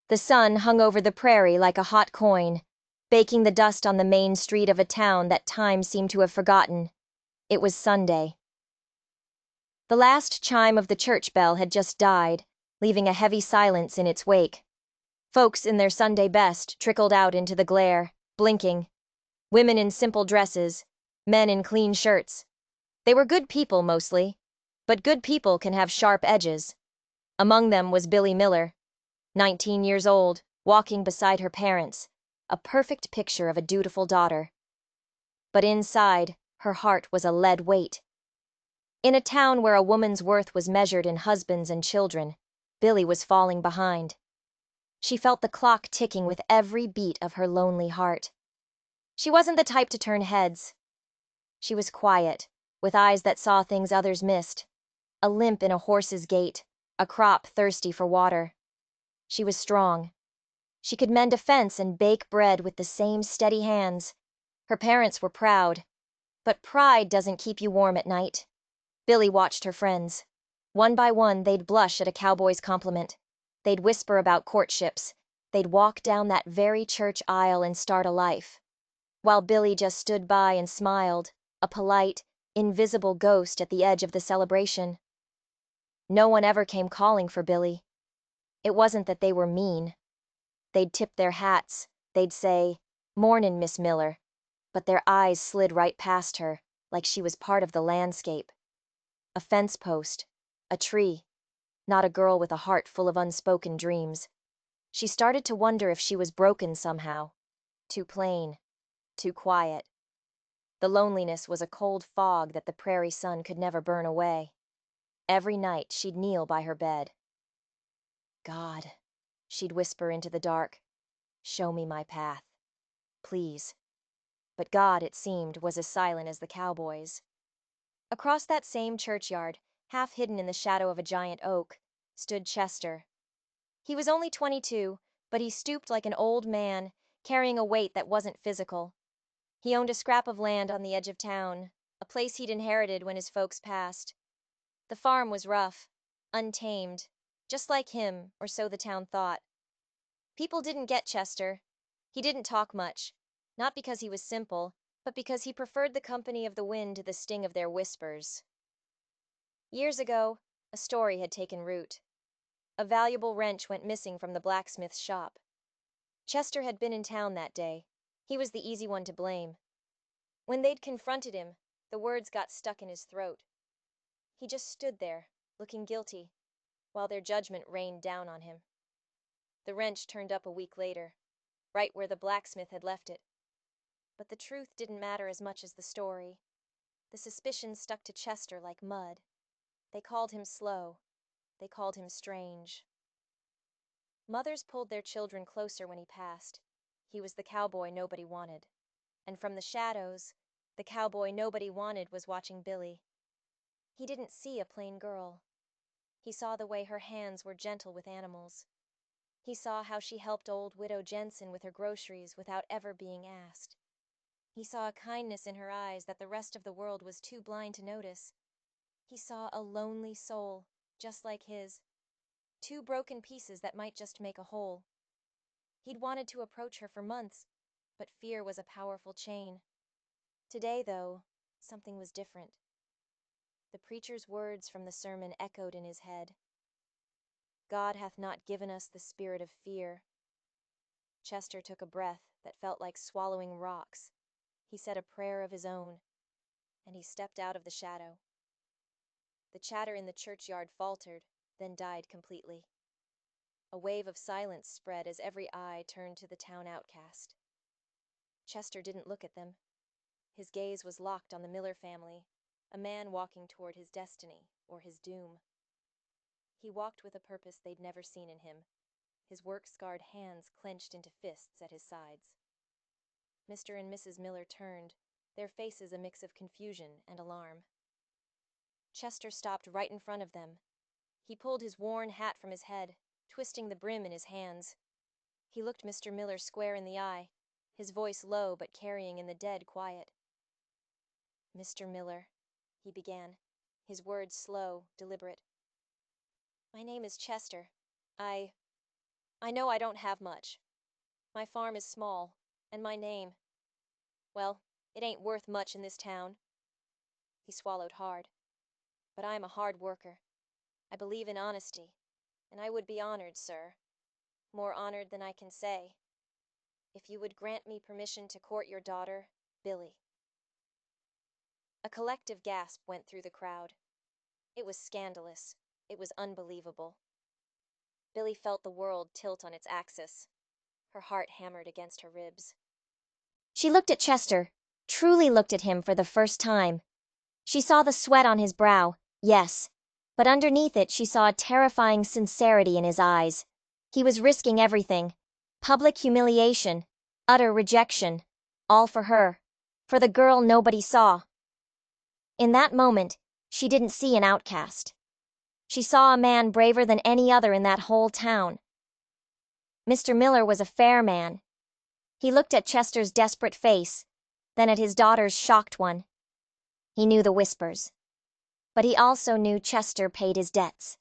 The sun hung over the prairie like a hot coin, baking the dust on the main street of a town that time seemed to have forgotten. It was Sunday. The last chime of the church bell had just died, leaving a heavy silence in its wake. Folks in their Sunday best trickled out into the glare, blinking. Women in simple dresses, men in clean shirts. They were good people mostly, but good people can have sharp edges. Among them was Billy Miller, 19 years old, walking beside her parents, a perfect picture of a dutiful daughter. But inside, her heart was a lead weight. In a town where a woman's worth was measured in husbands and children, Billy was falling behind. She felt the clock ticking with every beat of her lonely heart. She wasn't the type to turn heads. She was quiet, with eyes that saw things others missed, a limp in a horse's gait, a crop thirsty for water. She was strong. She could mend a fence and bake bread with the same steady hands. Her parents were proud. But pride doesn't keep you warm at night. Billy watched her friends. One by one, they'd blush at a cowboy's compliment. They'd whisper about courtships. They'd walk down that very church aisle and start a life. While Billy just stood by and smiled, a polite, invisible ghost at the edge of the celebration. No one ever came calling for Billy. It wasn't that they were mean. They'd tip their hats, they'd say, "Mornin', Miss Miller," but their eyes slid right past her, like she was part of the landscape. A fence post, a tree, not a girl with a heart full of unspoken dreams. She started to wonder if she was broken somehow. Too plain, too quiet. The loneliness was a cold fog that the prairie sun could never burn away. Every night she'd kneel by her bed. "God," she'd whisper into the dark, "show me my path. Please." But God, it seemed, was as silent as the cowboys. Across that same churchyard, half hidden in the shadow of a giant oak, stood Chester. He was only 22, but he stooped like an old man, carrying a weight that wasn't physical. He owned a scrap of land on the edge of town, a place he'd inherited when his folks passed. The farm was rough, untamed, just like him, or so the town thought. People didn't get Chester. He didn't talk much, not because he was simple, but because he preferred the company of the wind to the sting of their whispers. Years ago, a story had taken root. A valuable wrench went missing from the blacksmith's shop. Chester had been in town that day. He was the easy one to blame. When they'd confronted him, the words got stuck in his throat. He just stood there, looking guilty, while their judgment rained down on him. The wrench turned up a week later, right where the blacksmith had left it. But the truth didn't matter as much as the story. The suspicion stuck to Chester like mud. They called him slow. They called him strange. Mothers pulled their children closer when he passed. He was the cowboy nobody wanted. And from the shadows, the cowboy nobody wanted was watching Billy. He didn't see a plain girl. He saw the way her hands were gentle with animals. He saw how she helped old Widow Jensen with her groceries without ever being asked. He saw a kindness in her eyes that the rest of the world was too blind to notice. He saw a lonely soul, just like his. Two broken pieces that might just make a whole. He'd wanted to approach her for months, but fear was a powerful chain. Today, though, something was different. The preacher's words from the sermon echoed in his head. "God hath not given us the spirit of fear." Chester took a breath that felt like swallowing rocks. He said a prayer of his own, and he stepped out of the shadow. The chatter in the churchyard faltered, then died completely. A wave of silence spread as every eye turned to the town outcast. Chester didn't look at them. His gaze was locked on the Miller family, a man walking toward his destiny, or his doom. He walked with a purpose they'd never seen in him, his work-scarred hands clenched into fists at his sides. Mr. and Mrs. Miller turned, their faces a mix of confusion and alarm. Chester stopped right in front of them. He pulled his worn hat from his head, twisting the brim in his hands. He looked Mr. Miller square in the eye, his voice low but carrying in the dead quiet. "Mr. Miller," he began, his words slow, deliberate. "My name is Chester. I'm I know I don't have much. My farm is small, and my name, well, it ain't worth much in this town." He swallowed hard. "But I am a hard worker. I believe in honesty, and I would be honored, sir, more honored than I can say, if you would grant me permission to court your daughter, Billy." A collective gasp went through the crowd. It was scandalous. It was unbelievable. Billy felt the world tilt on its axis. Her heart hammered against her ribs. She looked at Chester, truly looked at him for the first time. She saw the sweat on his brow, yes, but underneath it she saw a terrifying sincerity in his eyes. He was risking everything. Public humiliation, utter rejection, all for her, for the girl nobody saw. In that moment, she didn't see an outcast. She saw a man braver than any other in that whole town. Mr. Miller was a fair man. He looked at Chester's desperate face, then at his daughter's shocked one. He knew the whispers. But he also knew Chester paid his debts.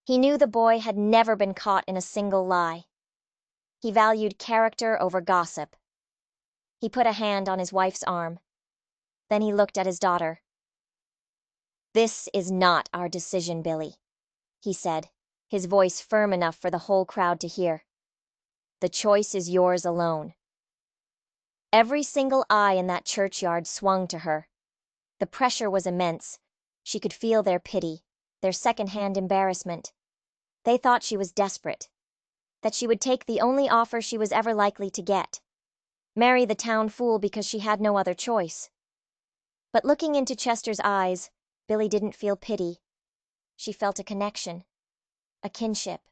He knew the boy had never been caught in a single lie. He valued character over gossip. He put a hand on his wife's arm. Then he looked at his daughter. "This is not our decision, Billy," he said, his voice firm enough for the whole crowd to hear. "The choice is yours alone." Every single eye in that churchyard swung to her. The pressure was immense. She could feel their pity, their second-hand embarrassment. They thought she was desperate, that she would take the only offer she was ever likely to get, marry the town fool because she had no other choice. But looking into Chester's eyes, Billy didn't feel pity. She felt a connection, a kinship.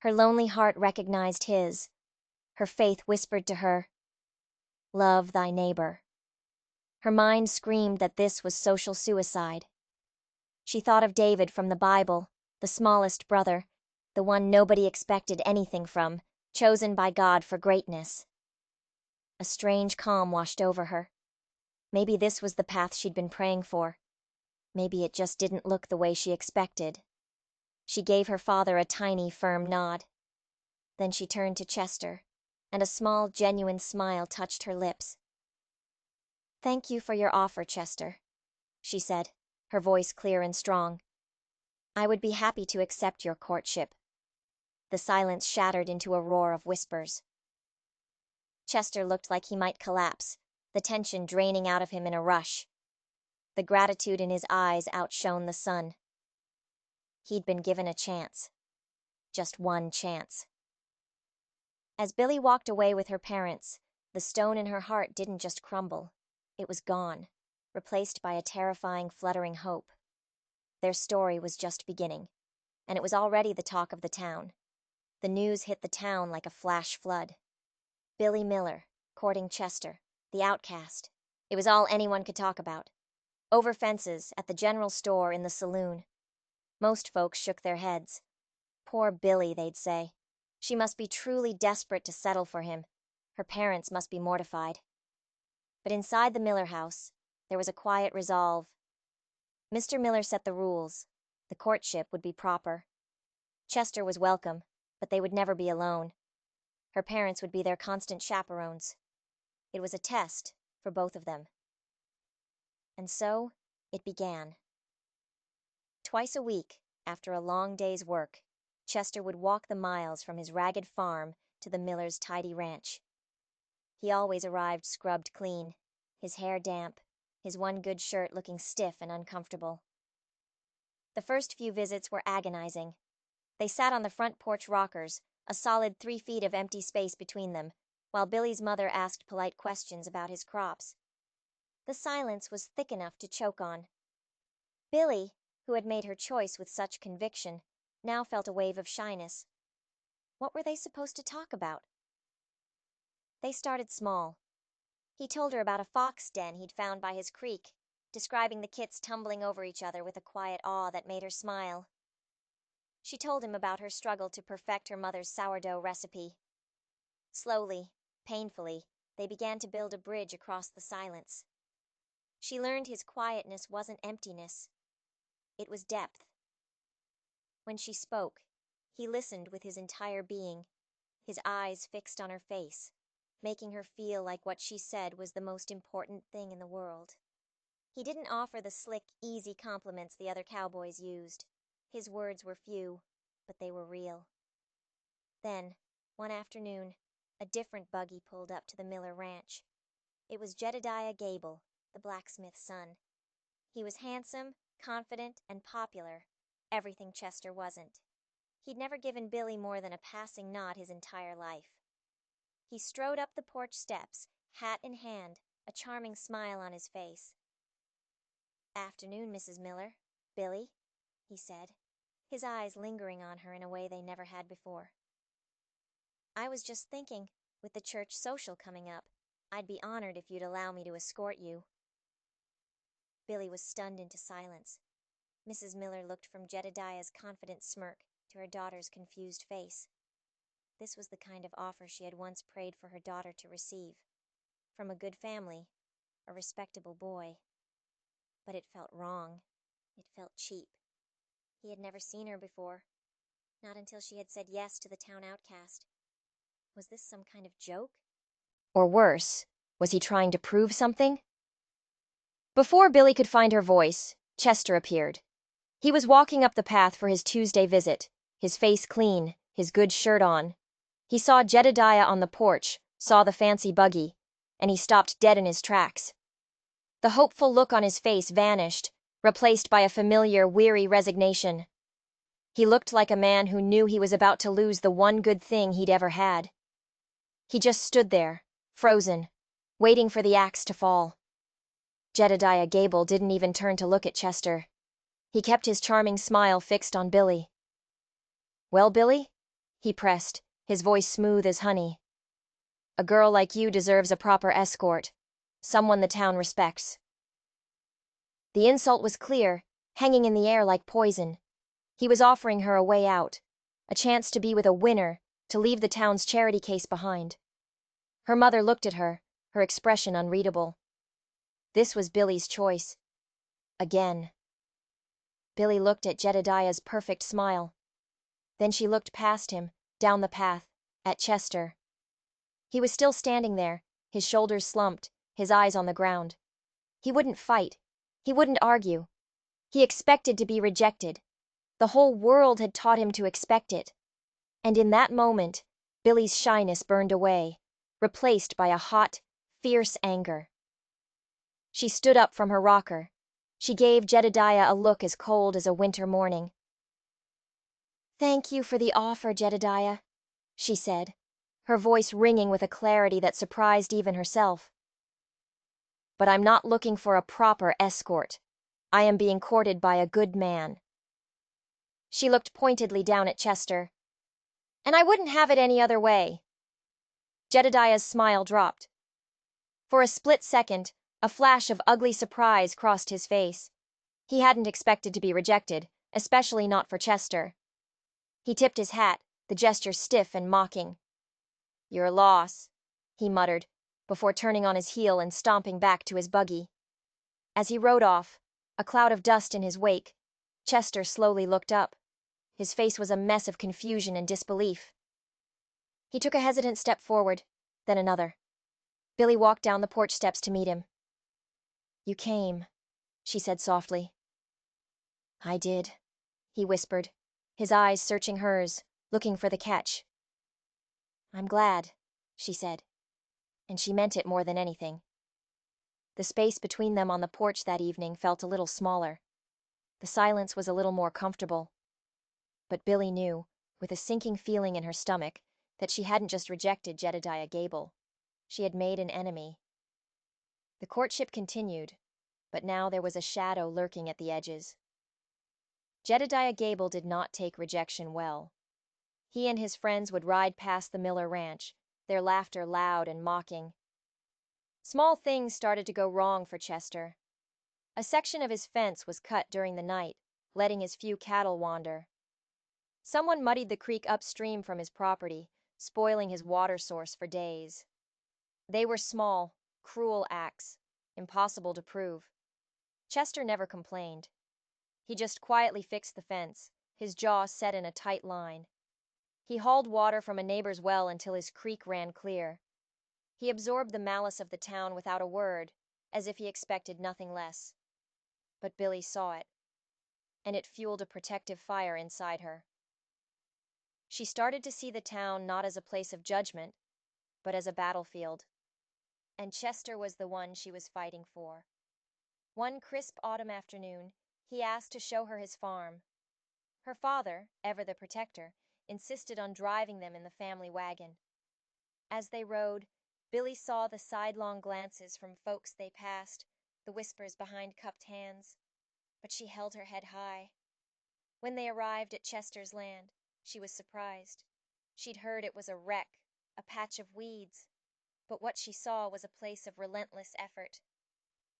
Her lonely heart recognized his. Her faith whispered to her, "Love thy neighbor." Her mind screamed that this was social suicide. She thought of David from the Bible, the smallest brother, the one nobody expected anything from, chosen by God for greatness. A strange calm washed over her. Maybe this was the path she'd been praying for. Maybe it just didn't look the way she expected. She gave her father a tiny, firm nod. Then she turned to Chester, and a small, genuine smile touched her lips. "Thank you for your offer, Chester," she said, her voice clear and strong. "I would be happy to accept your courtship." The silence shattered into a roar of whispers. Chester looked like he might collapse, the tension draining out of him in a rush. The gratitude in his eyes outshone the sun. He'd been given a chance. Just one chance. As Billy walked away with her parents, the stone in her heart didn't just crumble. It was gone, replaced by a terrifying, fluttering hope. Their story was just beginning, and it was already the talk of the town. The news hit the town like a flash flood. Billy Miller, courting Chester, the outcast. It was all anyone could talk about. Over fences, at the general store, in the saloon. Most folks shook their heads. Poor Billy, they'd say. She must be truly desperate to settle for him. Her parents must be mortified. But inside the Miller house, there was a quiet resolve. Mr. Miller set the rules. The courtship would be proper. Chester was welcome, but they would never be alone. Her parents would be their constant chaperones. It was a test for both of them. And so, it began. Twice a week, after a long day's work, Chester would walk the miles from his ragged farm to the Millers' tidy ranch. He always arrived scrubbed clean, his hair damp, his one good shirt looking stiff and uncomfortable. The first few visits were agonizing. They sat on the front porch rockers, a solid 3 feet of empty space between them, while Billy's mother asked polite questions about his crops. The silence was thick enough to choke on. Billy, who had made her choice with such conviction, now felt a wave of shyness. What were they supposed to talk about? They started small. He told her about a fox den he'd found by his creek, describing the kits tumbling over each other with a quiet awe that made her smile. She told him about her struggle to perfect her mother's sourdough recipe. Slowly, painfully, they began to build a bridge across the silence. She learned his quietness wasn't emptiness. It was depth. When she spoke, He listened with his entire being, his eyes fixed on her face, making her feel like what she said was the most important thing in the world. He didn't offer the slick, easy compliments the other cowboys used. His words were few, but they were real. Then, one afternoon, a different buggy pulled up to the Miller ranch. It was Jedediah Gable, the blacksmith's son. He was handsome, confident, and popular, everything Chester wasn't. He'd never given Billy more than a passing nod his entire life. He strode up the porch steps, hat in hand, a charming smile on his face. "Afternoon, Mrs. Miller. Billy," he said, his eyes lingering on her in a way they never had before. "I was just thinking, with the church social coming up, I'd be honored if you'd allow me to escort you." Billy was stunned into silence. Mrs. Miller looked from Jedediah's confident smirk to her daughter's confused face. This was the kind of offer she had once prayed for her daughter to receive. From a good family, a respectable boy. But it felt wrong. It felt cheap. He had never seen her before, not until she had said yes to the town outcast. Was this some kind of joke? Or worse, was he trying to prove something? Before Billy could find her voice, Chester appeared. He was walking up the path for his Tuesday visit, his face clean, his good shirt on. He saw Jedediah on the porch, saw the fancy buggy, and he stopped dead in his tracks. The hopeful look on his face vanished, replaced by a familiar, weary resignation. He looked like a man who knew he was about to lose the one good thing he'd ever had. He just stood there, frozen, waiting for the axe to fall. Jedediah Gable didn't even turn to look at Chester. He kept his charming smile fixed on Billy. "Well, Billy?" he pressed, his voice smooth as honey. "A girl like you deserves a proper escort, someone the town respects." The insult was clear, hanging in the air like poison. He was offering her a way out, a chance to be with a winner, to leave the town's charity case behind. Her mother looked at her, her expression unreadable. This was Billy's choice. Again. Billy looked at Jedediah's perfect smile. Then she looked past him, down the path, at Chester. He was still standing there, his shoulders slumped, his eyes on the ground. He wouldn't fight. He wouldn't argue. He expected to be rejected. The whole world had taught him to expect it. And in that moment, Billy's shyness burned away, replaced by a hot, fierce anger. She stood up from her rocker. She gave Jedediah a look as cold as a winter morning. "Thank you for the offer, Jedediah," she said, her voice ringing with a clarity that surprised even herself. "But I'm not looking for a proper escort. I am being courted by a good man." She looked pointedly down at Chester. "And I wouldn't have it any other way." Jedediah's smile dropped. For a split second, a flash of ugly surprise crossed his face. He hadn't expected to be rejected, especially not for Chester. He tipped his hat, the gesture stiff and mocking. "Your loss," he muttered, before turning on his heel and stomping back to his buggy. As he rode off, a cloud of dust in his wake, Chester slowly looked up. His face was a mess of confusion and disbelief. He took a hesitant step forward, then another. Billy walked down the porch steps to meet him. "You came," she said softly. "I did," he whispered, his eyes searching hers, looking for the catch. "I'm glad," she said, and she meant it more than anything. The space between them on the porch that evening felt a little smaller. The silence was a little more comfortable. But Billy knew, with a sinking feeling in her stomach, that she hadn't just rejected Jedediah Gable. She had made an enemy. The courtship continued, but now there was a shadow lurking at the edges. Jedediah Gable did not take rejection well. He and his friends would ride past the Miller ranch, their laughter loud and mocking. Small things started to go wrong for Chester. A section of his fence was cut during the night, letting his few cattle wander. Someone muddied the creek upstream from his property, spoiling his water source for days. They were small, cruel acts, impossible to prove. Chester never complained. He just quietly fixed the fence, his jaw set in a tight line, He hauled water from a neighbor's well until his creek ran clear. He absorbed the malice of the town without a word, as if he expected nothing less. But Billy saw it, and it fueled a protective fire inside her. She started to see the town not as a place of judgment, but as a battlefield. And Chester was the one she was fighting for. One crisp autumn afternoon, he asked to show her his farm. Her father, ever the protector, insisted on driving them in the family wagon. As they rode, Billy saw the sidelong glances from folks they passed, the whispers behind cupped hands. But she held her head high. When they arrived at Chester's land, she was surprised. She'd heard it was a wreck, a patch of weeds, but what she saw was a place of relentless effort.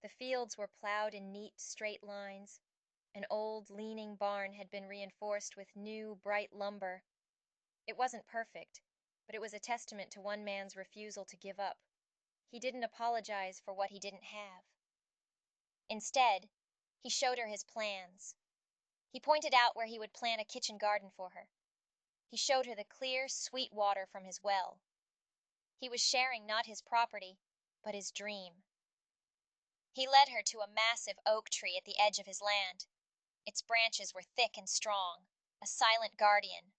The fields were plowed in neat, straight lines. An old, leaning barn had been reinforced with new, bright lumber. It wasn't perfect, but it was a testament to one man's refusal to give up. He didn't apologize for what he didn't have. Instead, he showed her his plans. He pointed out where he would plant a kitchen garden for her. He showed her the clear, sweet water from his well. He was sharing not his property, but his dream. He led her to a massive oak tree at the edge of his land. Its branches were thick and strong, a silent guardian.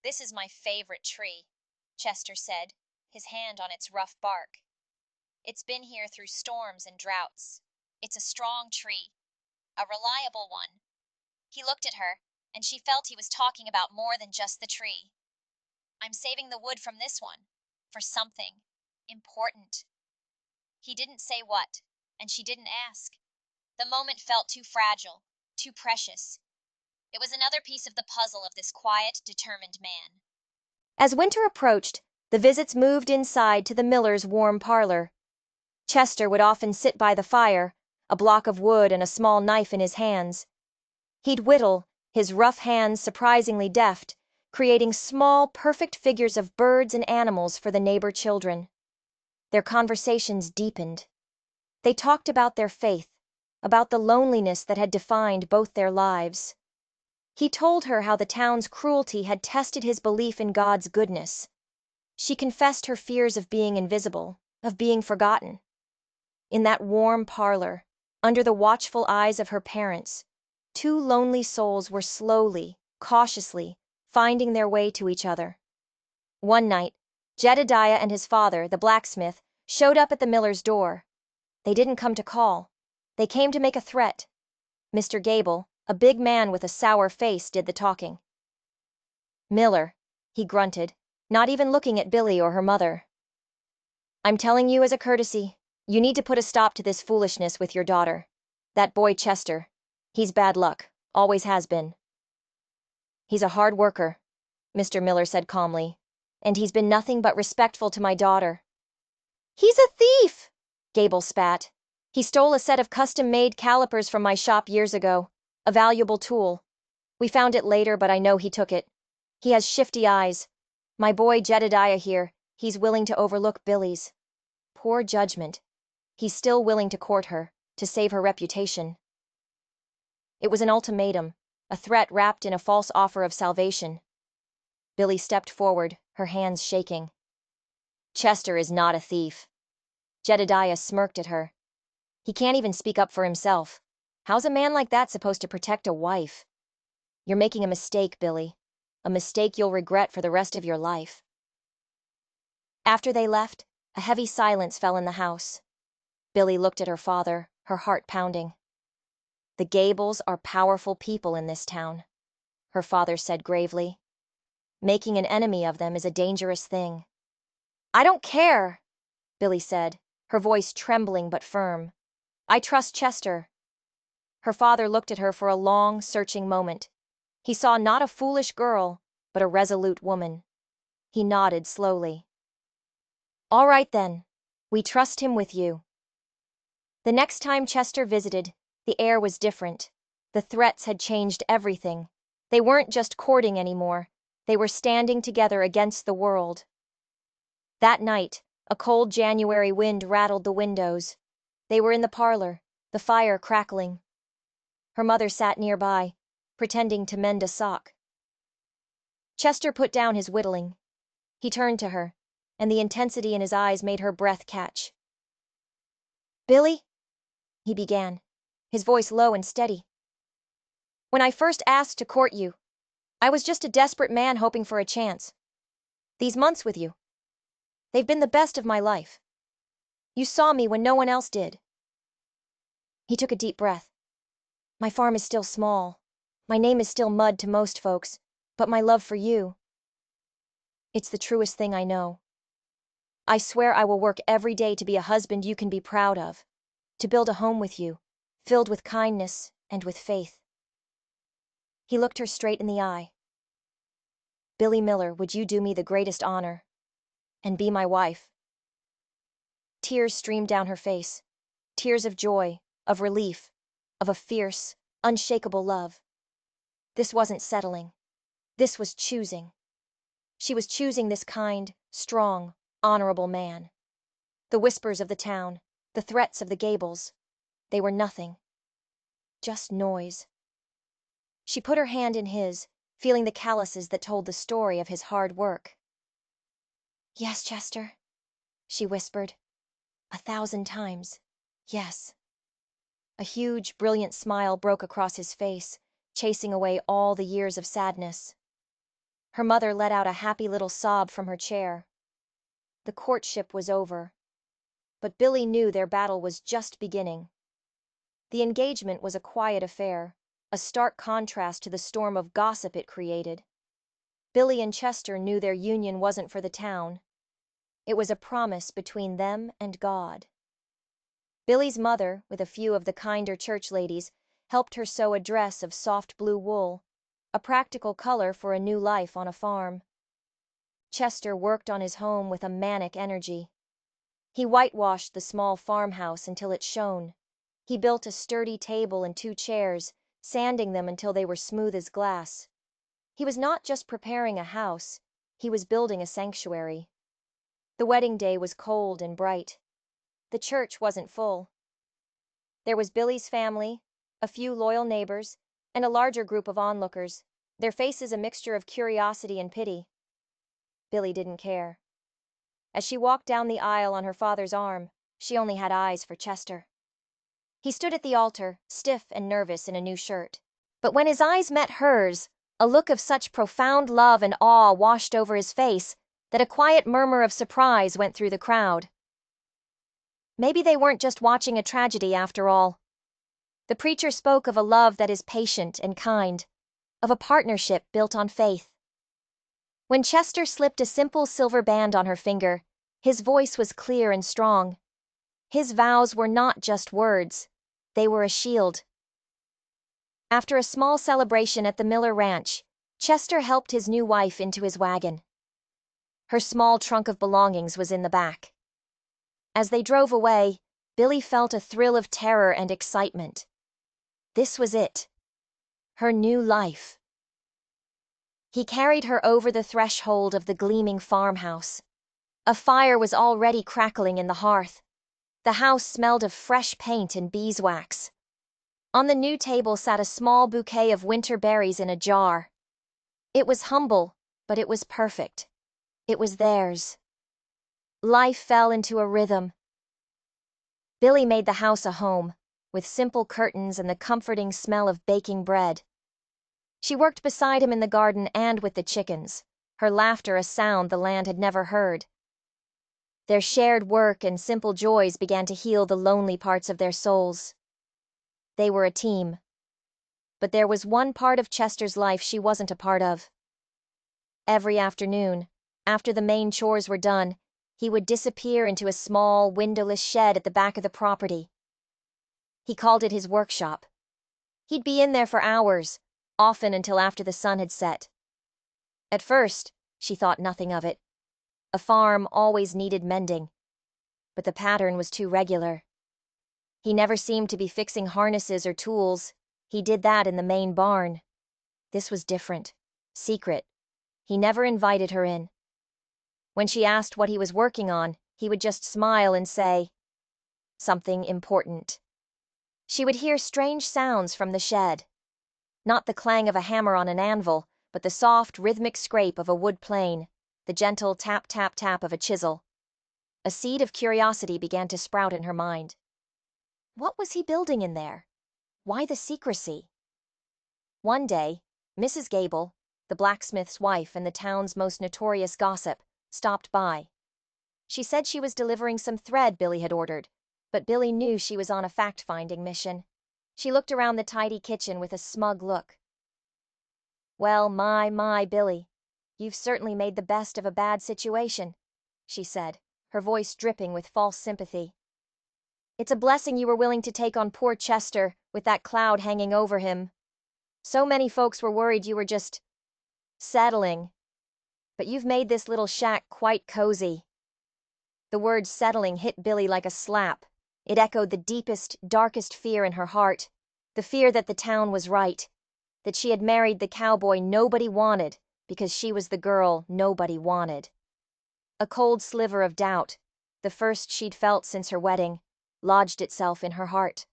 "This is my favorite tree," Chester said, his hand on its rough bark. "It's been here through storms and droughts. It's a strong tree, a reliable one." He looked at her, and she felt he was talking about more than just the tree. "I'm saving the wood from this one, for something important." He didn't say what, and she didn't ask. The moment felt too fragile, too precious. It was another piece of the puzzle of this quiet, determined man. As winter approached, the visits moved inside to the miller's warm parlor. Chester would often sit by the fire, a block of wood and a small knife in his hands. He'd whittle, his rough hands surprisingly deft, creating small, perfect figures of birds and animals for the neighbor children. Their conversations deepened. They talked about their faith, about the loneliness that had defined both their lives. He told her how the town's cruelty had tested his belief in God's goodness. She confessed her fears of being invisible, of being forgotten. In that warm parlor, under the watchful eyes of her parents, two lonely souls were slowly, cautiously, finding their way to each other. One night, Jedediah and his father, the blacksmith, showed up at the miller's door. They didn't come to call. They came to make a threat. Mr. Gable, a big man with a sour face, did the talking. "Miller," he grunted, not even looking at Billy or her mother. "I'm telling you as a courtesy, you need to put a stop to this foolishness with your daughter. That boy Chester, he's bad luck, always has been." "He's a hard worker," Mr. Miller said calmly, "and he's been nothing but respectful to my daughter." "He's a thief!" Gable spat. "He stole a set of custom-made calipers from my shop years ago, a valuable tool. We found it later, but I know he took it. He has shifty eyes. My boy Jedediah here, he's willing to overlook Billy's. Poor judgment. He's still willing to court her, to save her reputation." It was an ultimatum, a threat wrapped in a false offer of salvation. Billy stepped forward, her hands shaking. "Chester is not a thief." Jedediah smirked at her. "He can't even speak up for himself. How's a man like that supposed to protect a wife? You're making a mistake, Billy. A mistake you'll regret for the rest of your life." After they left, a heavy silence fell in the house. Billy looked at her father, her heart pounding. "The Gables are powerful people in this town," her father said gravely. "Making an enemy of them is a dangerous thing." "I don't care," Billy said, her voice trembling but firm. "I trust Chester." Her father looked at her for a long, searching moment. He saw not a foolish girl, but a resolute woman. He nodded slowly. "All right then. We trust him with you." The next time Chester visited, the air was different. The threats had changed everything. They weren't just courting anymore. They were standing together against the world. That night, a cold January wind rattled the windows. They were in the parlor, the fire crackling. Her mother sat nearby, pretending to mend a sock. Chester put down his whittling. He turned to her, and the intensity in his eyes made her breath catch. "Billy," he began, his voice low and steady. "When I first asked to court you, I was just a desperate man hoping for a chance. These months with you, they've been the best of my life. You saw me when no one else did." He took a deep breath. "My farm is still small. My name is still mud to most folks, but my love for you, it's the truest thing I know. I swear I will work every day to be a husband you can be proud of, to build a home with you, filled with kindness and with faith." He looked her straight in the eye. "Billy Miller, would you do me the greatest honor and be my wife?" Tears streamed down her face, tears of joy, of relief, of a fierce, unshakable love. This wasn't settling. This was choosing. She was choosing this kind, strong, honorable man. The whispers of the town, the threats of the gables, they were nothing. Just noise. She put her hand in his, feeling the calluses that told the story of his hard work. "Yes, Chester," she whispered. 1,000 times, yes. A huge, brilliant smile broke across his face, chasing away all the years of sadness. Her mother let out a happy little sob from her chair. The courtship was over, but Billy knew their battle was just beginning. The engagement was a quiet affair, a stark contrast to the storm of gossip it created. Billy and Chester knew their union wasn't for the town. It was a promise between them and God. Billy's mother, with a few of the kinder church ladies, helped her sew a dress of soft blue wool, a practical color for a new life on a farm. Chester worked on his home with a manic energy. He whitewashed the small farmhouse until it shone. He built a sturdy table and 2 chairs, sanding them until they were smooth as glass. He was not just preparing a house, he was building a sanctuary. The wedding day was cold and bright. The church wasn't full. There was Billy's family, a few loyal neighbors, and a larger group of onlookers, their faces a mixture of curiosity and pity. Billy didn't care. As she walked down the aisle on her father's arm, she only had eyes for Chester. He stood at the altar, stiff and nervous in a new shirt. But when his eyes met hers, a look of such profound love and awe washed over his face that a quiet murmur of surprise went through the crowd. Maybe they weren't just watching a tragedy after all. The preacher spoke of a love that is patient and kind, of a partnership built on faith. When Chester slipped a simple silver band on her finger, his voice was clear and strong. His vows were not just words, they were a shield. After a small celebration at the Miller Ranch, Chester helped his new wife into his wagon. Her small trunk of belongings was in the back. As they drove away, Billy felt a thrill of terror and excitement. This was it. Her new life. He carried her over the threshold of the gleaming farmhouse. A fire was already crackling in the hearth. The house smelled of fresh paint and beeswax. On the new table sat a small bouquet of winter berries in a jar. It was humble, but it was perfect. It was theirs. Life fell into a rhythm. Billy made the house a home, with simple curtains and the comforting smell of baking bread. She worked beside him in the garden and with the chickens, her laughter a sound the land had never heard. Their shared work and simple joys began to heal the lonely parts of their souls. They were a team. But there was one part of Chester's life she wasn't a part of. Every afternoon, after the main chores were done, he would disappear into a small, windowless shed at the back of the property. He called it his workshop. He'd be in there for hours, often until after the sun had set. At first, she thought nothing of it. A farm always needed mending, but the pattern was too regular. He never seemed to be fixing harnesses or tools. He did that in the main barn. This was different, secret. He never invited her in. When she asked what he was working on, he would just smile and say, "Something important." She would hear strange sounds from the shed. Not the clang of a hammer on an anvil, but the soft, rhythmic scrape of a wood plane, the gentle tap tap tap of a chisel. A seed of curiosity began to sprout in her mind. What was he building in there? Why the secrecy? One day, Mrs. Gable, the blacksmith's wife and the town's most notorious gossip, stopped by. She said she was delivering some thread Billy had ordered, but Billy knew she was on a fact-finding mission. She looked around the tidy kitchen with a smug look. "Well, my, Billy, you've certainly made the best of a bad situation," she said, her voice dripping with false sympathy. "It's a blessing you were willing to take on poor Chester with that cloud hanging over him. So many folks were worried you were just settling. But you've made this little shack quite cozy." The word settling hit Billy like a slap. It echoed the deepest, darkest fear in her heart, the fear that the town was right, that she had married the cowboy nobody wanted because she was the girl nobody wanted. A cold sliver of doubt, the first she'd felt since her wedding, lodged itself in her heart.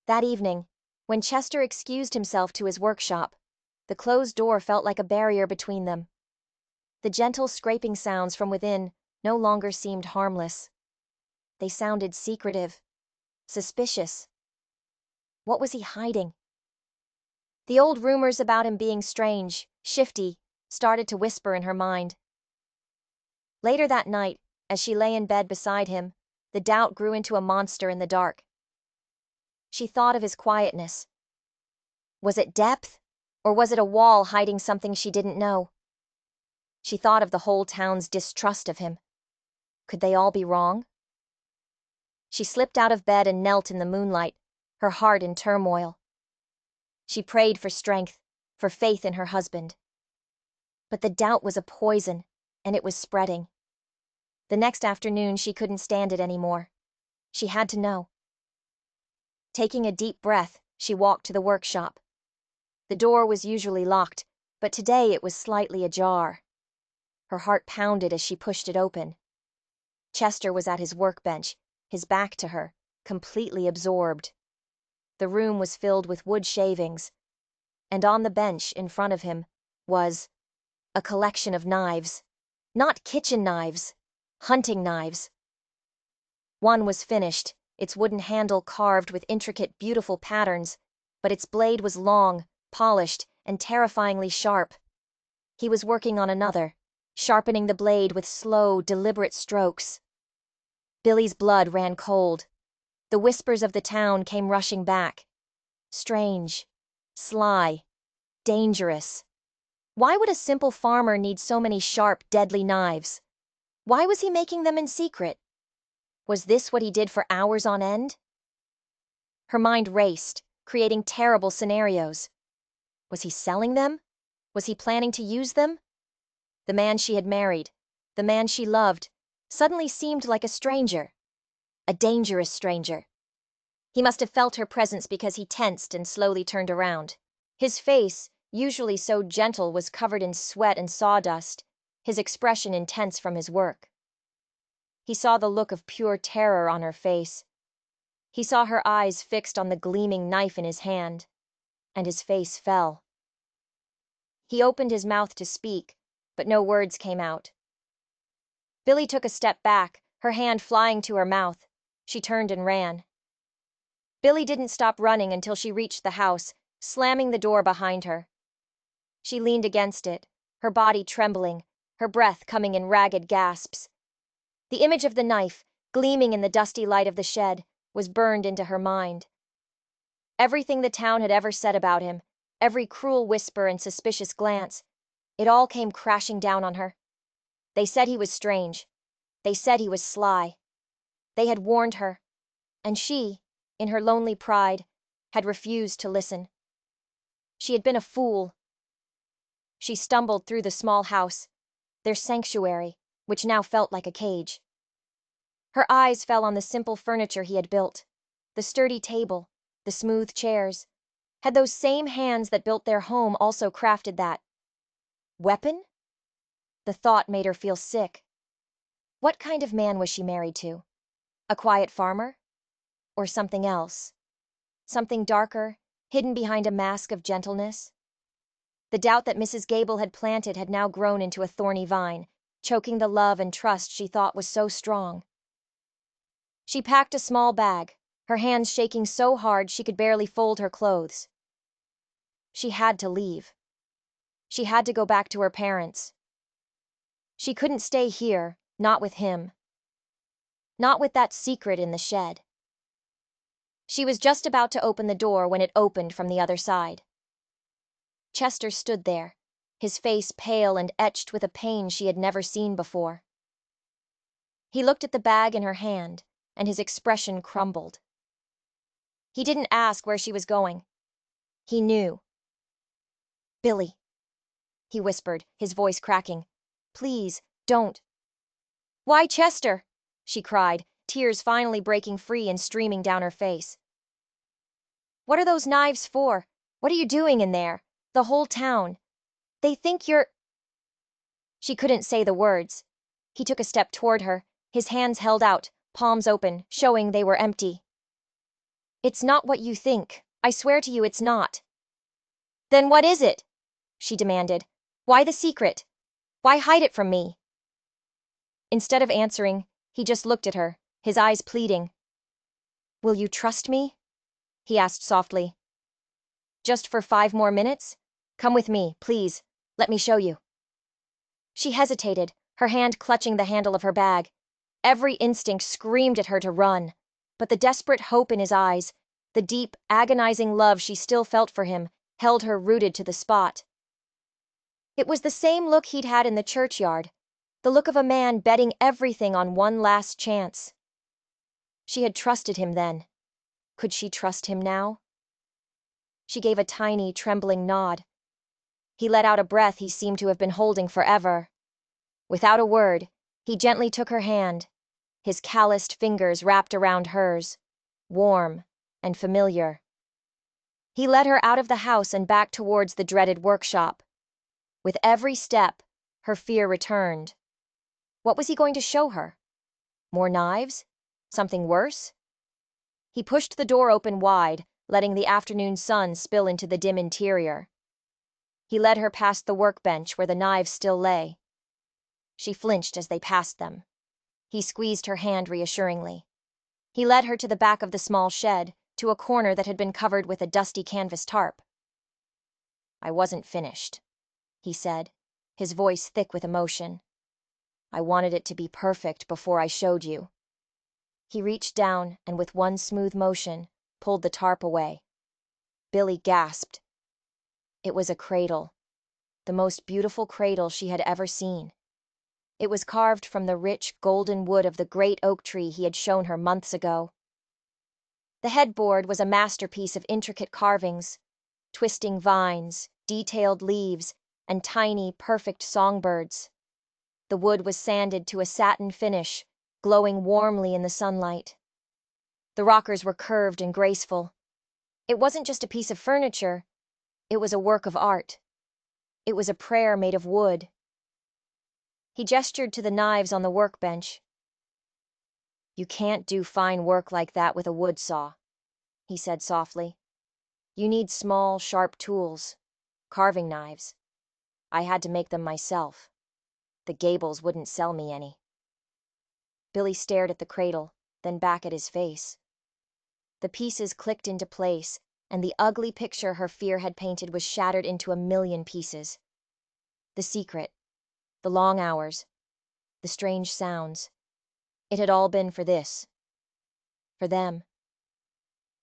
That evening, when Chester excused himself to his workshop, the closed door felt like a barrier between them. The gentle scraping sounds from within no longer seemed harmless. They sounded secretive, suspicious. What was he hiding? The old rumors about him being strange, shifty, started to whisper in her mind. Later that night, as she lay in bed beside him, the doubt grew into a monster in the dark. She thought of his quietness. Was it depth, or was it a wall hiding something she didn't know? She thought of the whole town's distrust of him. Could they all be wrong? She slipped out of bed and knelt in the moonlight, her heart in turmoil. She prayed for strength, for faith in her husband. But the doubt was a poison, and it was spreading. The next afternoon she couldn't stand it anymore. She had to know. Taking a deep breath, she walked to the workshop. The door was usually locked, but today it was slightly ajar. Her heart pounded as she pushed it open. Chester was at his workbench, his back to her, completely absorbed. The room was filled with wood shavings, and on the bench in front of him was a collection of knives. Not kitchen knives, hunting knives. One was finished, its wooden handle carved with intricate, beautiful patterns, but its blade was long, polished, and terrifyingly sharp. He was working on another, sharpening the blade with slow, deliberate strokes. Billy's blood ran cold. The whispers of the town came rushing back. Strange, sly, dangerous. Why would a simple farmer need so many sharp, deadly knives? Why was he making them in secret? Was this what he did for hours on end? Her mind raced, creating terrible scenarios. Was he selling them? Was he planning to use them? The man she had married, the man she loved, suddenly seemed like a stranger. A dangerous stranger. He must have felt her presence because he tensed and slowly turned around. His face, usually so gentle, was covered in sweat and sawdust, his expression intense from his work. He saw the look of pure terror on her face. He saw her eyes fixed on the gleaming knife in his hand, and his face fell. He opened his mouth to speak, but no words came out. Billy took a step back, her hand flying to her mouth. She turned and ran. Billy didn't stop running until she reached the house, slamming the door behind her. She leaned against it, her body trembling, her breath coming in ragged gasps. The image of the knife, gleaming in the dusty light of the shed, was burned into her mind. Everything the town had ever said about him, every cruel whisper and suspicious glance, it all came crashing down on her. They said he was strange. They said he was sly. They had warned her, and she, in her lonely pride, had refused to listen. She had been a fool. She stumbled through the small house, their sanctuary, which now felt like a cage. Her eyes fell on the simple furniture he had built, the sturdy table, the smooth chairs. Had those same hands that built their home also crafted that weapon? The thought made her feel sick. What kind of man was she married to? A quiet farmer? Or something else? Something darker, hidden behind a mask of gentleness? The doubt that Mrs. Gable had planted had now grown into a thorny vine, choking the love and trust she thought was so strong. She packed a small bag, her hands shaking so hard she could barely fold her clothes. She had to leave. She had to go back to her parents. She couldn't stay here, not with him. Not with that secret in the shed. She was just about to open the door when it opened from the other side. Chester stood there, his face pale and etched with a pain she had never seen before. He looked at the bag in her hand, and his expression crumbled. He didn't ask where she was going. He knew. "Billy," he whispered, his voice cracking. "Please, don't." "Why, Chester?" she cried, tears finally breaking free and streaming down her face. "What are those knives for? What are you doing in there? The whole town. They think you're—" She couldn't say the words. He took a step toward her, his hands held out, palms open, showing they were empty. "It's not what you think. I swear to you it's not." "Then what is it?" she demanded. "Why the secret? Why hide it from me?" Instead of answering, he just looked at her, his eyes pleading. "Will you trust me?" he asked softly. "Just for 5 more minutes? Come with me, please. Let me show you." She hesitated, her hand clutching the handle of her bag. Every instinct screamed at her to run, but the desperate hope in his eyes, the deep, agonizing love she still felt for him, held her rooted to the spot. It was the same look he'd had in the churchyard, the look of a man betting everything on one last chance. She had trusted him then. Could she trust him now? She gave a tiny, trembling nod. He let out a breath he seemed to have been holding forever. Without a word, he gently took her hand, his calloused fingers wrapped around hers, warm and familiar. He led her out of the house and back towards the dreaded workshop. With every step, her fear returned. What was he going to show her? More knives? Something worse? He pushed the door open wide, letting the afternoon sun spill into the dim interior. He led her past the workbench where the knives still lay. She flinched as they passed them. He squeezed her hand reassuringly. He led her to the back of the small shed, to a corner that had been covered with a dusty canvas tarp. "I wasn't finished," he said, his voice thick with emotion. "I wanted it to be perfect before I showed you." He reached down and with one smooth motion, pulled the tarp away. Billy gasped. It was a cradle, the most beautiful cradle she had ever seen. It was carved from the rich, golden wood of the great oak tree he had shown her months ago. The headboard was a masterpiece of intricate carvings, twisting vines, detailed leaves, and tiny, perfect songbirds. The wood was sanded to a satin finish, glowing warmly in the sunlight. The rockers were curved and graceful. It wasn't just a piece of furniture, it was a work of art. It was a prayer made of wood. He gestured to the knives on the workbench. "You can't do fine work like that with a wood saw," he said softly. "You need small, sharp tools, carving knives. I had to make them myself. The Gables wouldn't sell me any." Billy stared at the cradle, then back at his face. The pieces clicked into place, and the ugly picture her fear had painted was shattered into a million pieces. The secret, the long hours, the strange sounds. It had all been for this. For them.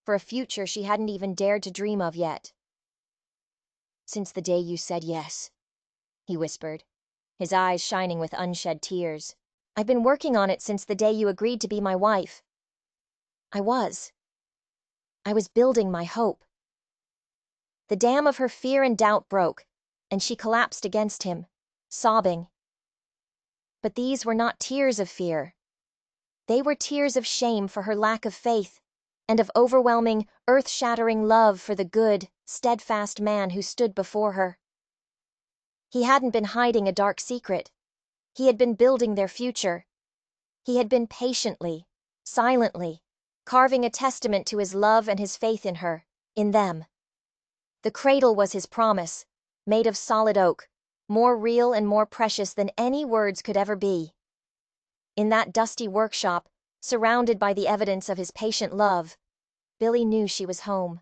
For a future she hadn't even dared to dream of yet. "Since the day you said yes," he whispered, his eyes shining with unshed tears. "I've been working on it since the day you agreed to be my wife. I was building my hope." The dam of her fear and doubt broke, and she collapsed against him, sobbing. But these were not tears of fear. They were tears of shame for her lack of faith, and of overwhelming, earth-shattering love for the good, steadfast man who stood before her. He hadn't been hiding a dark secret. He had been building their future. He had been patiently, silently, carving a testament to his love and his faith in her, in them. The cradle was his promise, made of solid oak, more real and more precious than any words could ever be. In that dusty workshop, surrounded by the evidence of his patient love, Billy knew she was home.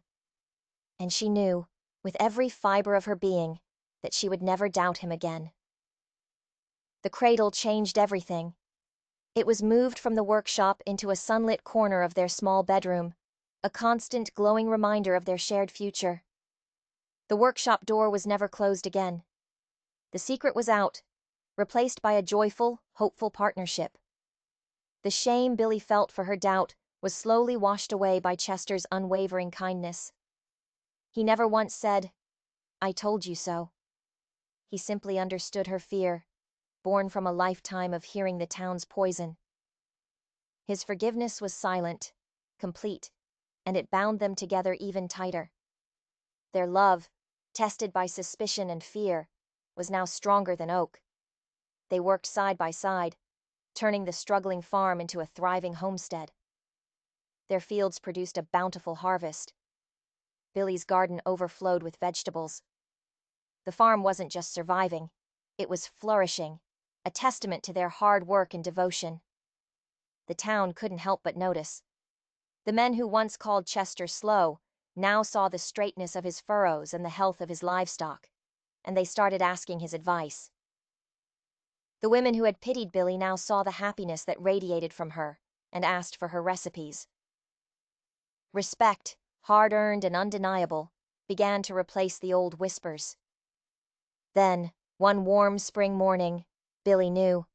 And she knew, with every fiber of her being, that she would never doubt him again. The cradle changed everything. It was moved from the workshop into a sunlit corner of their small bedroom, a constant glowing reminder of their shared future. The workshop door was never closed again. The secret was out, replaced by a joyful, hopeful partnership. The shame Billy felt for her doubt was slowly washed away by Chester's unwavering kindness. He never once said, "I told you so." He simply understood her fear, born from a lifetime of hearing the town's poison. His forgiveness was silent, complete, and it bound them together even tighter. Their love, tested by suspicion and fear, was now stronger than oak. They worked side by side, turning the struggling farm into a thriving homestead. Their fields produced a bountiful harvest. Billy's garden overflowed with vegetables. The farm wasn't just surviving, it was flourishing, a testament to their hard work and devotion. The town couldn't help but notice. The men who once called Chester slow now saw the straightness of his furrows and the health of his livestock, and they started asking his advice. The women who had pitied Billy now saw the happiness that radiated from her and asked for her recipes. Respect, hard-earned and undeniable, began to replace the old whispers. Then, one warm spring morning, Billy knew.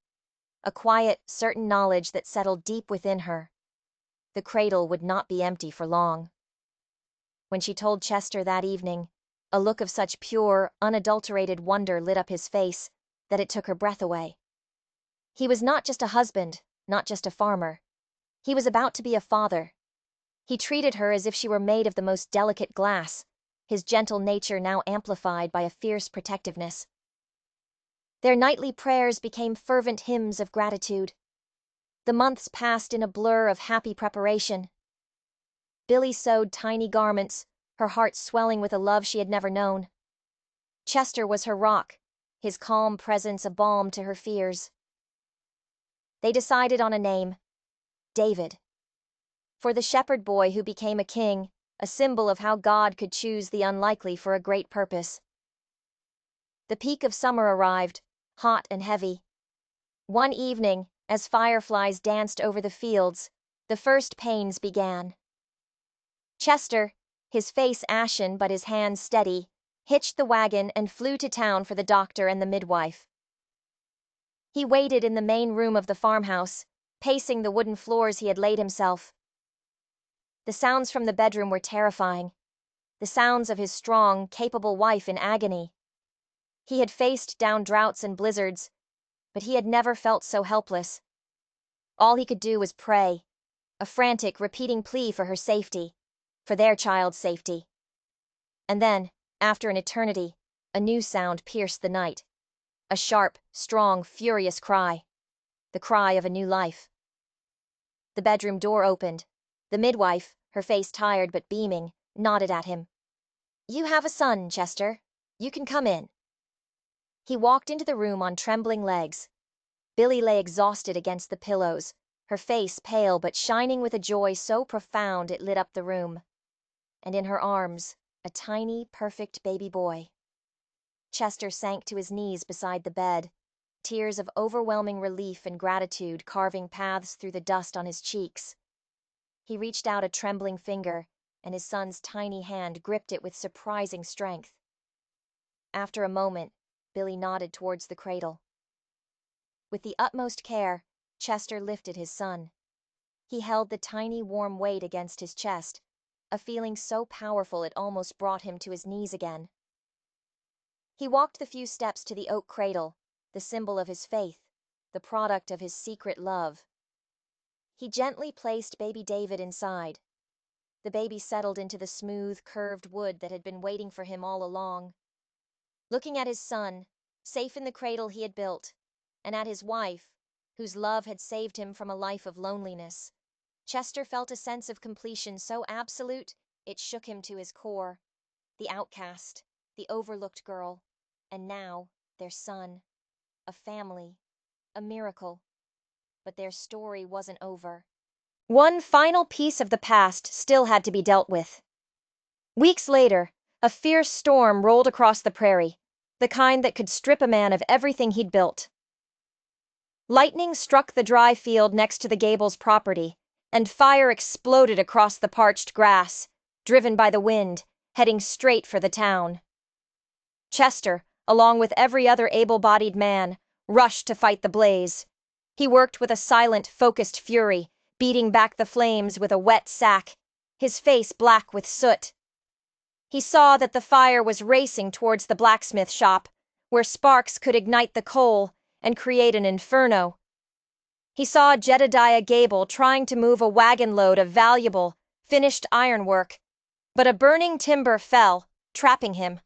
A quiet, certain knowledge that settled deep within her. The cradle would not be empty for long. When she told Chester that evening, a look of such pure, unadulterated wonder lit up his face that it took her breath away. He was not just a husband, not just a farmer. He was about to be a father. He treated her as if she were made of the most delicate glass, his gentle nature now amplified by a fierce protectiveness. Their nightly prayers became fervent hymns of gratitude. The months passed in a blur of happy preparation. Billy sewed tiny garments, her heart swelling with a love she had never known. Chester was her rock, his calm presence a balm to her fears. They decided on a name, David. For the shepherd boy who became a king, a symbol of how God could choose the unlikely for a great purpose. The peak of summer arrived, hot and heavy. One evening, as fireflies danced over the fields, the first pains began. Chester, his face ashen but his hands steady, hitched the wagon and flew to town for the doctor and the midwife. He waited in the main room of the farmhouse, pacing the wooden floors he had laid himself. The sounds from the bedroom were terrifying, the sounds of his strong, capable wife in agony. He had faced down droughts and blizzards, but he had never felt so helpless. All he could do was pray, a frantic, repeating plea for her safety, for their child's safety. And then, after an eternity, a new sound pierced the night. A sharp, strong, furious cry. The cry of a new life. The bedroom door opened. The midwife, her face tired but beaming, nodded at him. "You have a son, Chester. You can come in." He walked into the room on trembling legs. Billy lay exhausted against the pillows, her face pale but shining with a joy so profound it lit up the room. And in her arms, a tiny, perfect baby boy. Chester sank to his knees beside the bed, tears of overwhelming relief and gratitude carving paths through the dust on his cheeks. He reached out a trembling finger, and his son's tiny hand gripped it with surprising strength. After a moment, Billy nodded towards the cradle. With the utmost care, Chester lifted his son. He held the tiny warm weight against his chest, a feeling so powerful it almost brought him to his knees again. He walked the few steps to the oak cradle, the symbol of his faith, the product of his secret love. He gently placed baby David inside. The baby settled into the smooth, curved wood that had been waiting for him all along. Looking at his son, safe in the cradle he had built, and at his wife, whose love had saved him from a life of loneliness, Chester felt a sense of completion so absolute it shook him to his core. The outcast, the overlooked girl, And now, their son, a family, a miracle. But their story wasn't over. One final piece of the past still had to be dealt with. Weeks later, a fierce storm rolled across the prairie, the kind that could strip a man of everything he'd built. Lightning struck the dry field next to the Gables property, and fire exploded across the parched grass, driven by the wind, heading straight for the town. Chester, along with every other able-bodied man, rushed to fight the blaze. He worked with a silent, focused fury, beating back the flames with a wet sack, his face black with soot. He saw that the fire was racing towards the blacksmith shop, where sparks could ignite the coal and create an inferno. He saw Jedediah Gable trying to move a wagon load of valuable, finished ironwork, but a burning timber fell, trapping him.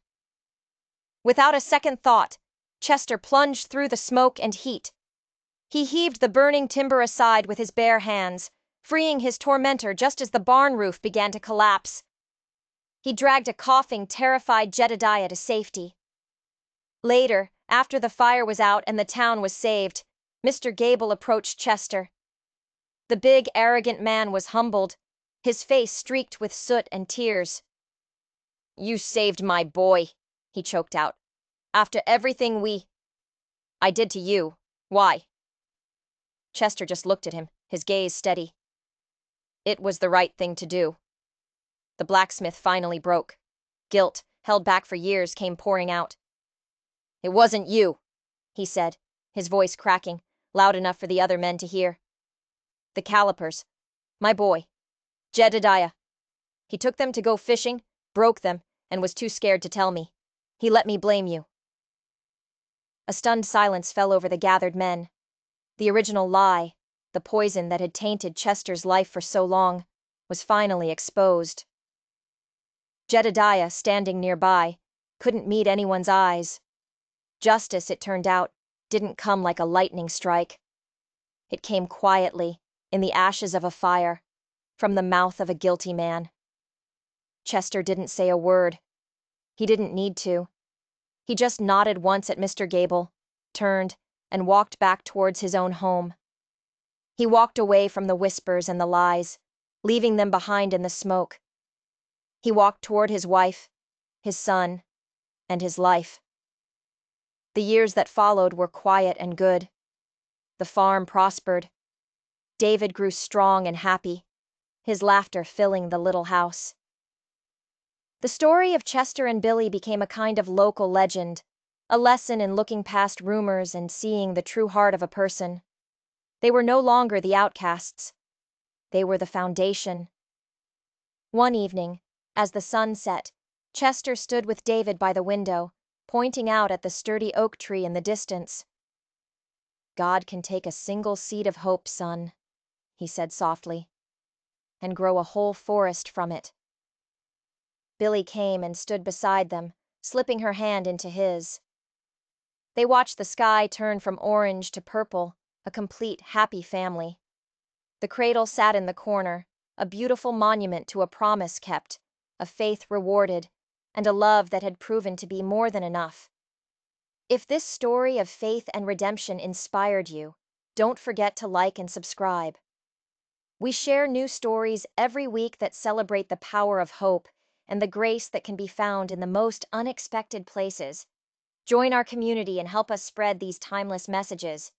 Without a second thought, Chester plunged through the smoke and heat. He heaved the burning timber aside with his bare hands, freeing his tormentor just as the barn roof began to collapse. He dragged a coughing, terrified Jedediah to safety. Later, after the fire was out and the town was saved, Mr. Gable approached Chester. The big, arrogant man was humbled, his face streaked with soot and tears. "You saved my boy," he choked out. "After everything I did to you. Why?" Chester just looked at him, his gaze steady. "It was the right thing to do." The blacksmith finally broke. Guilt, held back for years, came pouring out. "It wasn't you," he said, his voice cracking, loud enough for the other men to hear. "The calipers. My boy. Jedediah. He took them to go fishing, broke them, and was too scared to tell me. He let me blame you." A stunned silence fell over the gathered men. The original lie, the poison that had tainted Chester's life for so long, was finally exposed. Jedediah, standing nearby, couldn't meet anyone's eyes. Justice, it turned out, didn't come like a lightning strike. It came quietly, in the ashes of a fire, from the mouth of a guilty man. Chester didn't say a word. He didn't need to. He just nodded once at Mr. Gable, turned, and walked back towards his own home. He walked away from the whispers and the lies, leaving them behind in the smoke. He walked toward his wife, his son, and his life. The years that followed were quiet and good. The farm prospered. David grew strong and happy, his laughter filling the little house. The story of Chester and Billy became a kind of local legend, a lesson in looking past rumors and seeing the true heart of a person. They were no longer the outcasts. They were the foundation. One evening, as the sun set, Chester stood with David by the window, pointing out at the sturdy oak tree in the distance. "God can take a single seed of hope, son," he said softly, "and grow a whole forest from it." Billy came and stood beside them, slipping her hand into his. They watched the sky turn from orange to purple, a complete, happy family. The cradle sat in the corner, a beautiful monument to a promise kept, a faith rewarded, and a love that had proven to be more than enough. If this story of faith and redemption inspired you, don't forget to like and subscribe. We share new stories every week that celebrate the power of hope and the grace that can be found in the most unexpected places. Join our community and help us spread these timeless messages.